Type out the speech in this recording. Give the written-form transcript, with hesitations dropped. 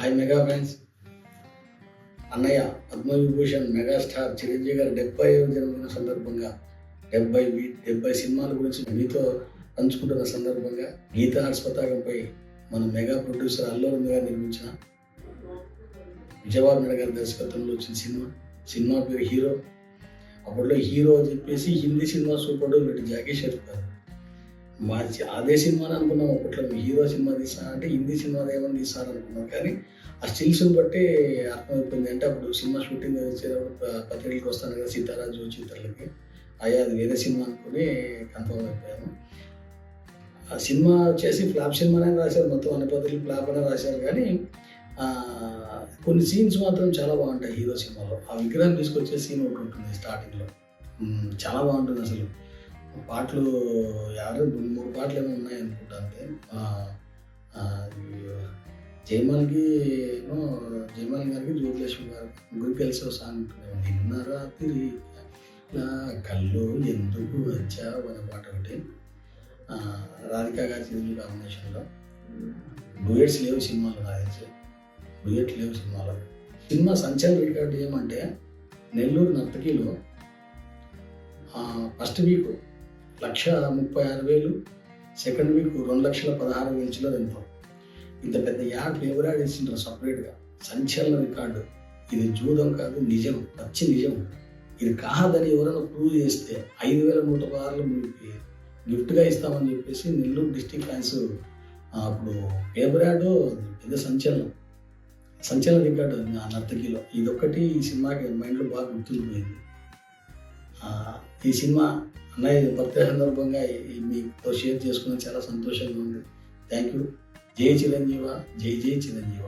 Hi mega friends. అన్నయ్య Padma Vibhushan megastar Chiranjeevi గారి 70వ జన్మదిన సందర్భంగా 70 సినిమాల గురించి మీతో పంచుకుంటున్న సందర్భంగా గీత ఆర్ట్స్ పతాకంపై మన మెగా ప్రొడ్యూసర్ అల్లు అరవింద్ గారు నిర్మించిన విజయబాబు నాయుడు గారి దర్శకత్వంలో వచ్చిన సినిమా పేరు హీరో. అప్పట్లో హీరో అని చెప్పేసి Hindi cinema super duper Jackie షెఫ్ గారు అదే సినిమాని అనుకున్నాం. అప్పట్లో హీరో సినిమా తీస్తాను అంటే హిందీ సినిమా ఏమని తీస్తారు అనుకున్నాం, కానీ ఆ స్టిల్స్ని బట్టి అర్థమైపోయింది. అంటే అప్పుడు సినిమా షూటింగ్ వచ్చేటప్పుడు పత్రికలకు వస్తాను కదా, సీతారాజు చిత్రాలకి, అయ్యా అది వేరే సినిమా అనుకుని కన్ఫర్మ్ అయిపోయాము. ఆ సినిమా వచ్చేసి ఫ్లాప్ సినిమానే రాశారు, మొత్తం అన్ని పత్రికలు ఫ్లాప్ అనే రాశారు, కానీ కొన్ని సీన్స్ మాత్రం చాలా బాగుంటాయి హీరో సినిమాలో. ఆ విగ్రహం తీసుకొచ్చే సీన్ ఒకటి ఉంటుంది స్టార్టింగ్లో, చాలా బాగుంటుంది అసలు. పాటలు 3 పాటలు ఏమో ఉన్నాయి అనుకుంటా అంతే. జయమాలి గారికి జ్యోతిలక్ష్మి గారు ముగ్గురికి కలిసి సాంగ్ ఉంటుంది, నిన్న రాత్రి కళ్ళు ఎందుకు వచ్చావు అనే పాట ఒకటి. రాధికా గారి కాంబినేషన్లో. డూయట్స్ లేవు సినిమాలో, డూయట్ లేవు సినిమాలో. సినిమా సంచలన రికార్డు ఏమంటే నెల్లూరు నర్తకిలో ఫస్ట్ వీక్ 1,36,000, సెకండ్ వీక్ 2,16,000 చిల్లర ఎంతో. ఇంత పెద్ద యాడ్ ఎవరు యాడ్ వేసింటారు సపరేట్గా. సంచలన రికార్డు. ఇది జూదం కాదు, నిజం, పచ్చి నిజం. ఇది కాదని ఎవరైనా ప్రూవ్ చేస్తే 5,116 మీకు గిఫ్ట్గా ఇస్తామని చెప్పేసి నెల్లూరు డిస్టిక్ ఫ్యాన్స్ అప్పుడు పేపర్ యాడ్ పెద్ద సంచలన రికార్డు ఆ నర్తకిలో. ఇదొక్కటి ఈ సినిమాకి మైండ్లో బాగా గుర్తుండిపోయింది. ఈ సినిమా అన్నయ్య బర్త్డే సందర్భంగా మీతో షేర్ చేసుకుని చాలా సంతోషంగా ఉంది. Thank you. జై చిరంజీవ, జై జై చిరంజీవ.